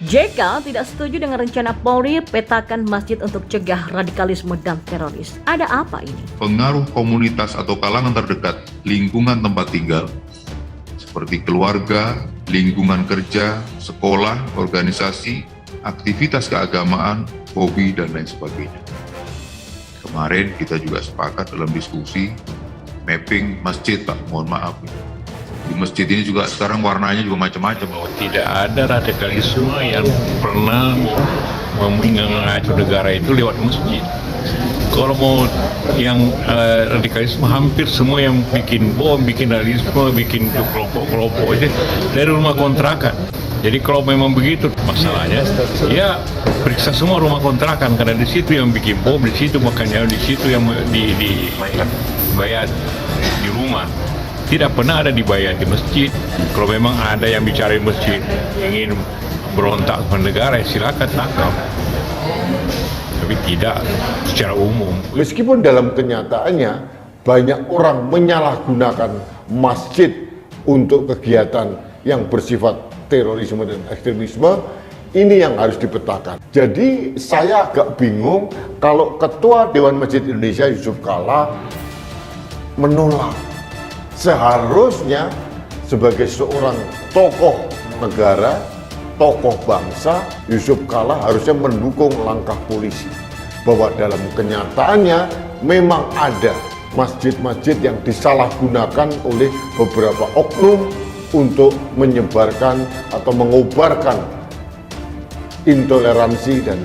JK tidak setuju dengan rencana Polri petakan masjid untuk cegah radikalisme dan teroris. Ada apa ini? Pengaruh komunitas atau kalangan terdekat, lingkungan tempat tinggal, seperti keluarga, lingkungan kerja, sekolah, organisasi, aktivitas keagamaan, hobi, dan lain sebagainya. Kemarin kita juga sepakat dalam diskusi mapping masjid, Pak. Mohon maaf. Di masjid ini juga sekarang warnanya juga macam-macam. Tidak ada radikalisme yang pernah mengacau negara itu lewat masjid. Kalau mau yang radikalisme, hampir semua yang bikin bom, bikin radikalisme, bikin kelompok-kelompok itu dari rumah kontrakan. Jadi kalau memang begitu masalahnya, ya periksa semua rumah kontrakan, karena di situ yang bikin bom, di situ makanya di situ yang dibayar di rumah. Tidak pernah ada dibayar di masjid. Kalau memang ada yang bicara di masjid ingin berontak ke negara, silakan tangkap. Tapi tidak secara umum. Meskipun dalam kenyataannya banyak orang menyalahgunakan masjid untuk kegiatan yang bersifat terorisme dan ekstremisme, ini yang harus dipetakan. Jadi saya agak bingung kalau Ketua Dewan Masjid Indonesia Yusuf Kalla menolak. Seharusnya sebagai seorang tokoh negara, tokoh bangsa, Yusuf Kalla harusnya mendukung langkah polisi. Bahwa dalam kenyataannya memang ada masjid-masjid yang disalahgunakan oleh beberapa oknum untuk menyebarkan atau mengobarkan intoleransi dan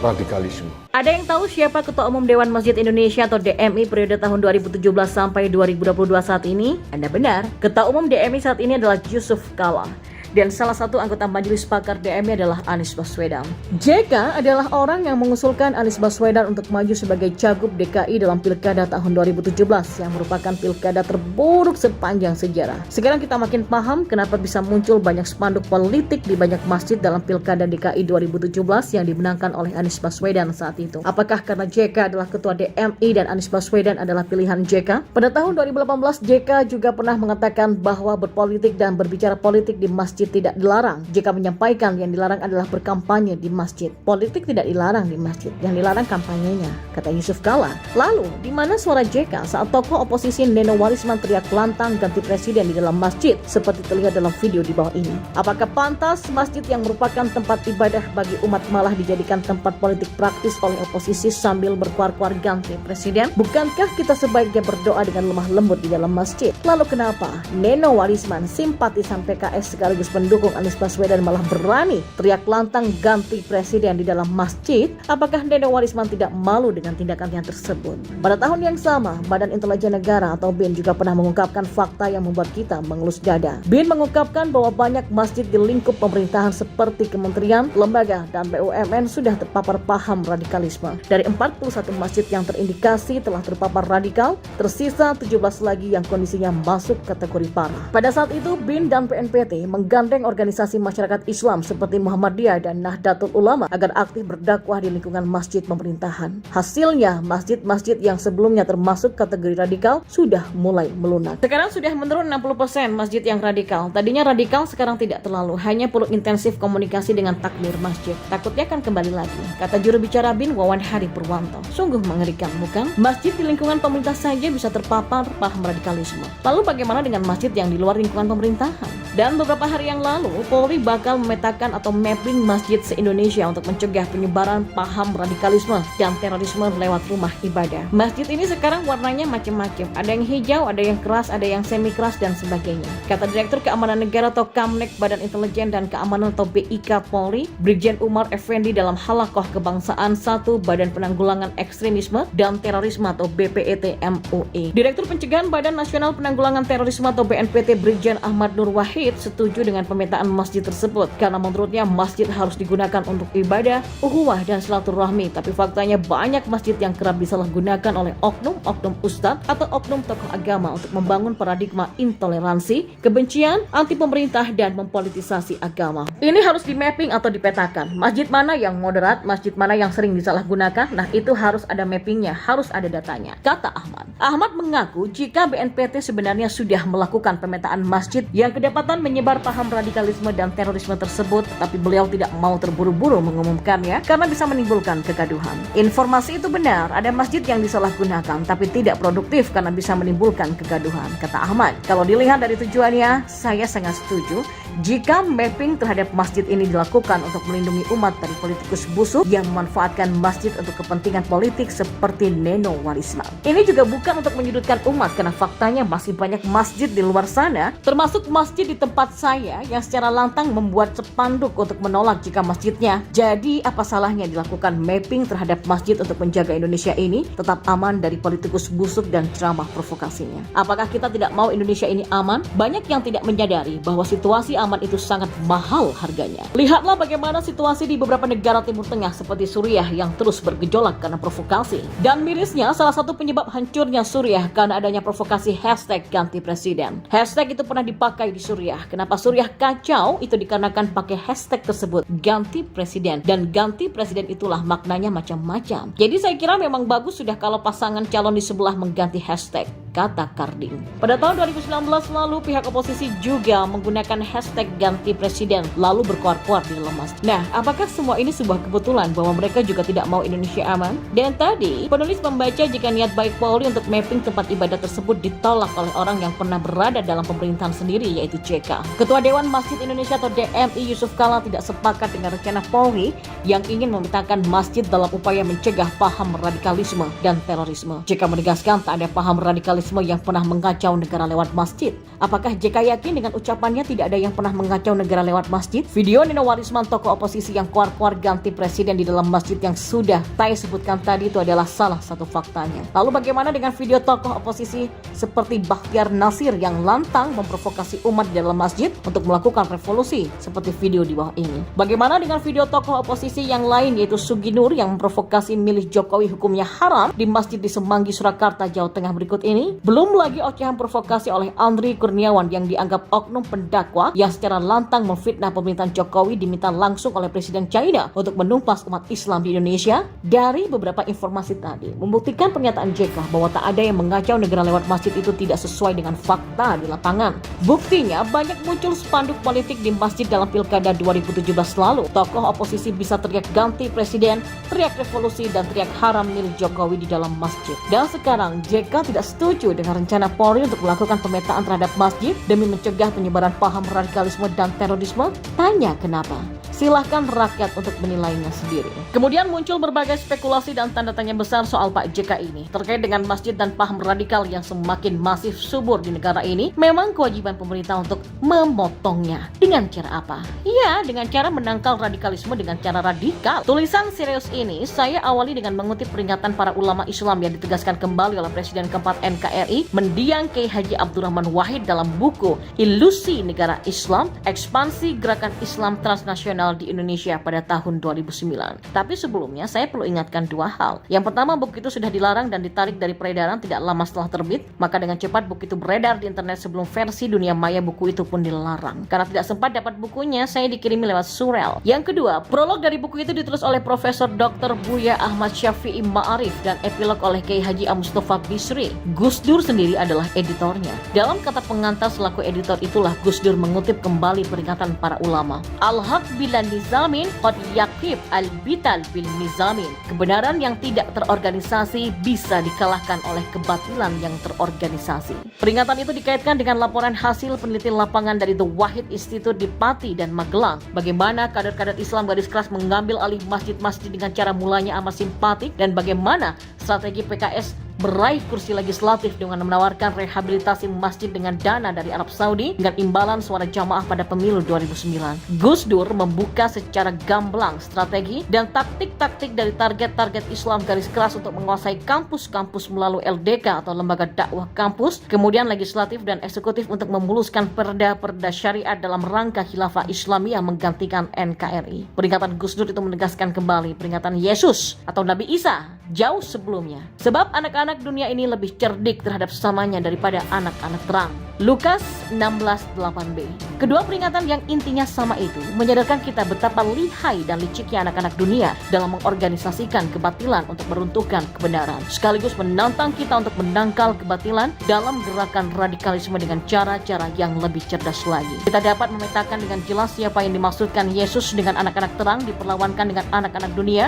radikalisme. Ada yang tahu siapa Ketua Umum Dewan Masjid Indonesia atau DMI periode tahun 2017 sampai 2022 saat ini? Anda benar, Ketua Umum DMI saat ini adalah Yusuf Kalla. Dan salah satu anggota Majelis Pakar DMI adalah Anies Baswedan. JK adalah orang yang mengusulkan Anies Baswedan untuk maju sebagai Cagup DKI dalam Pilkada tahun 2017 yang merupakan pilkada terburuk sepanjang sejarah. Sekarang kita makin paham kenapa bisa muncul banyak spanduk politik di banyak masjid dalam Pilkada DKI 2017 yang dimenangkan oleh Anies Baswedan saat itu. Apakah karena JK adalah Ketua DMI dan Anies Baswedan adalah pilihan JK? Pada tahun 2018 JK juga pernah mengatakan bahwa berpolitik dan berbicara politik di masjid tidak dilarang. JK menyampaikan yang dilarang adalah berkampanye di masjid. Politik tidak dilarang di masjid, yang dilarang kampanyenya, kata Yusuf Kalla. Lalu, di mana suara JK saat tokoh oposisi Neno Warisman teriak lantang ganti presiden di dalam masjid seperti terlihat dalam video di bawah ini? Apakah pantas masjid yang merupakan tempat ibadah bagi umat malah dijadikan tempat politik praktis oleh oposisi sambil berkuar-kuar ganti presiden? Bukankah kita sebaiknya berdoa dengan lemah lembut di dalam masjid? Lalu kenapa Neno Warisman, simpatisan PKS sekaligus pendukung Anies Baswedan, malah berani teriak lantang ganti presiden di dalam masjid? Apakah Neno Warisman tidak malu dengan tindakannya tersebut? Pada tahun yang sama, Badan Intelijen Negara atau BIN juga pernah mengungkapkan fakta yang membuat kita mengelus dada. BIN mengungkapkan bahwa banyak masjid di lingkup pemerintahan seperti kementerian, lembaga, dan BUMN sudah terpapar paham radikalisme. Dari 41 masjid yang terindikasi telah terpapar radikal, tersisa 17 lagi yang kondisinya masuk kategori parah. Pada saat itu, BIN dan BNPT menggandeng organisasi masyarakat Islam seperti Muhammadiyah dan Nahdlatul Ulama agar aktif berdakwah di lingkungan masjid pemerintahan. Hasilnya, masjid-masjid yang sebelumnya termasuk kategori radikal sudah mulai melunak. Sekarang sudah menurun 60% masjid yang radikal. Tadinya radikal, sekarang tidak terlalu. Hanya perlu intensif komunikasi dengan takmir masjid. Takutnya akan kembali lagi, kata juru bicara BIN Wawan Hadi Purwanto. Sungguh mengerikan, bukan? Masjid di lingkungan pemerintah saja bisa terpapar paham radikalisme. Lalu bagaimana dengan masjid yang di luar lingkungan pemerintahan? Dan beberapa hari yang lalu, Polri bakal memetakan atau mapping masjid se-Indonesia untuk mencegah penyebaran paham radikalisme dan terorisme lewat rumah ibadah. Masjid ini sekarang warnanya macam-macam. Ada yang hijau, ada yang keras, ada yang semi keras, dan sebagainya. Kata Direktur Keamanan Negara atau Kamnek Badan Intelijen dan Keamanan atau BIK Polri, Brigjen Umar Effendi dalam Halakoh Kebangsaan 1 Badan Penanggulangan Ekstremisme dan Terorisme atau BPET MUI. Direktur Pencegahan Badan Nasional Penanggulangan Terorisme atau BNPT Brigjen Ahmad Nur Wahid setuju dengan pemetaan masjid tersebut karena menurutnya masjid harus digunakan untuk ibadah, ukhuwah, dan silaturahmi. Tapi faktanya banyak masjid yang kerap disalahgunakan oleh oknum ustadz atau oknum tokoh agama untuk membangun paradigma intoleransi, kebencian, anti pemerintah, dan mempolitisasi agama. Ini harus di mapping atau dipetakan. Masjid mana yang moderat, masjid mana yang sering disalahgunakan. Nah, itu harus ada mappingnya, harus ada datanya, kata Ahmad. Ahmad mengaku jika BNPT sebenarnya sudah melakukan pemetaan masjid yang kedapatan dugaan menyebar paham radikalisme dan terorisme tersebut, tapi beliau tidak mau terburu-buru mengumumkannya karena bisa menimbulkan kegaduhan. Informasi itu benar, ada masjid yang disalahgunakan tapi tidak produktif karena bisa menimbulkan kegaduhan, kata Ahmad. Kalau dilihat dari tujuannya, saya sangat setuju jika mapping terhadap masjid ini dilakukan untuk melindungi umat dari politikus busuk yang memanfaatkan masjid untuk kepentingan politik seperti nenowarisme. Ini juga bukan untuk menyudutkan umat karena faktanya masih banyak masjid di luar sana, termasuk masjid di tempat saya yang secara lantang membuat spanduk untuk menolak jika masjidnya. Jadi apa salahnya dilakukan mapping terhadap masjid untuk menjaga Indonesia ini tetap aman dari politikus busuk dan ceramah provokasinya. Apakah kita tidak mau Indonesia ini aman? Banyak yang tidak menyadari bahwa situasi aman itu sangat mahal harganya. Lihatlah bagaimana situasi di beberapa negara Timur Tengah seperti Suriah yang terus bergejolak karena provokasi. Dan mirisnya salah satu penyebab hancurnya Suriah karena adanya provokasi hashtag ganti presiden. Hashtag itu pernah dipakai di Suriah. Kenapa Suriah kacau? Itu dikarenakan pakai hashtag tersebut, ganti presiden. Dan ganti presiden itulah maknanya macam-macam. Jadi saya kira memang bagus sudah kalau pasangan calon di sebelah mengganti hashtag, kata Karding. Pada tahun 2019 lalu pihak oposisi juga menggunakan hashtag ganti presiden lalu berkuar-kuar di dalam masjid. Nah, apakah semua ini sebuah kebetulan bahwa mereka juga tidak mau Indonesia aman? Dan tadi penulis membaca jika niat baik Polri untuk mapping tempat ibadah tersebut ditolak oleh orang yang pernah berada dalam pemerintahan sendiri, yaitu JK. Ketua Dewan Masjid Indonesia atau DMI Yusuf Kala tidak sepakat dengan rencana Polri yang ingin memintakan masjid dalam upaya mencegah paham radikalisme dan terorisme. JK menegaskan tak ada paham radikalisme yang pernah mengacau negara lewat masjid. Apakah JK yakin dengan ucapannya tidak ada yang pernah mengacau negara lewat masjid? Video nenowarisme tokoh oposisi yang kuar-kuar ganti presiden di dalam masjid yang sudah saya sebutkan tadi itu adalah salah satu faktanya. Lalu bagaimana dengan video tokoh oposisi seperti Bakhtiar Nasir yang lantang memprovokasi umat di dalam masjid untuk melakukan revolusi seperti video di bawah ini? Bagaimana dengan video tokoh oposisi yang lain yaitu Sugi Nur yang memprovokasi milih Jokowi hukumnya haram di masjid di Semanggi, Surakarta, Jawa Tengah berikut ini? Belum lagi ocehan provokasi oleh Andri Kurniawan yang dianggap oknum pendakwa yang secara lantang memfitnah pemerintahan Jokowi diminta langsung oleh Presiden China untuk menumpas umat Islam di Indonesia. Dari beberapa informasi tadi membuktikan pernyataan JK bahwa tak ada yang mengacau negara lewat masjid itu tidak sesuai dengan fakta di lapangan. Buktinya banyak muncul spanduk politik di masjid dalam Pilkada 2017 lalu. Tokoh oposisi bisa teriak ganti presiden, teriak revolusi, dan teriak haram milik Jokowi di dalam masjid. Dan sekarang JK tidak setuju dengan rencana Polri untuk melakukan pemetaan terhadap masjid demi mencegah penyebaran paham radikalisme dan terorisme. Tanya kenapa? Silahkan rakyat untuk menilainya sendiri. Kemudian muncul berbagai spekulasi dan tanda tanya besar soal Pak JK ini terkait dengan masjid dan paham radikal yang semakin masif subur di negara ini. Memang kewajiban pemerintah untuk memotongnya. Dengan cara apa? Ya, dengan cara menangkal radikalisme dengan cara radikal. Tulisan serius ini saya awali dengan mengutip peringatan para ulama Islam yang ditegaskan kembali oleh Presiden keempat NKRI mendiang Kiai Haji Abdurrahman Wahid dalam buku Ilusi Negara Islam, Ekspansi Gerakan Islam Transnasional di Indonesia pada tahun 2009. Tapi sebelumnya saya perlu ingatkan dua hal. Yang pertama, buku itu sudah dilarang dan ditarik dari peredaran tidak lama setelah terbit. Maka dengan cepat buku itu beredar di internet sebelum versi dunia maya buku itu pun dilarang. Karena tidak sempat dapat bukunya, saya dikirimi lewat surel. Yang kedua, prolog dari buku itu ditulis oleh Profesor Dr. Buya Ahmad Syafi'i Ma'arif dan epilog oleh Kiai Haji Mustafa Bisri. Gus Dur sendiri adalah editornya. Dalam kata pengantar selaku editor itulah Gus Dur mengutip kembali peringatan para ulama. Al-haq bila nizamin qad yakib al-bital bil nizamin. Kebenaran yang tidak terorganisasi bisa dikalahkan oleh kebatilan yang terorganisasi. Peringatan itu dikaitkan dengan laporan hasil penelitian lapangan dari The Wahid Institute di Pati dan Magelang. Bagaimana kader-kader Islam garis keras mengambil alih masjid-masjid dengan cara mulanya amat simpatik dan bagaimana strategi PKS meraih kursi legislatif dengan menawarkan rehabilitasi masjid dengan dana dari Arab Saudi dengan imbalan suara jamaah pada pemilu 2009. Gus Dur membuka secara gamblang strategi dan taktik-taktik dari target-target Islam garis keras untuk menguasai kampus-kampus melalui LDK atau lembaga dakwah kampus, kemudian legislatif dan eksekutif untuk memuluskan perda-perda syariat dalam rangka khilafah Islamiyah menggantikan NKRI. Peringatan Gus Dur itu menegaskan kembali peringatan Yesus atau Nabi Isa jauh sebelumnya. Sebab anak-anak dunia ini lebih cerdik terhadap samanya daripada anak-anak terang. Lukas 16:8b. Kedua peringatan yang intinya sama itu menyadarkan kita betapa lihai dan liciknya anak-anak dunia dalam mengorganisasikan kebatilan untuk meruntuhkan kebenaran, sekaligus menantang kita untuk menangkal kebatilan dalam gerakan radikalisme dengan cara-cara yang lebih cerdas lagi. Kita dapat memetakan dengan jelas siapa yang dimaksudkan Yesus dengan anak-anak terang diperlawankan dengan anak-anak dunia.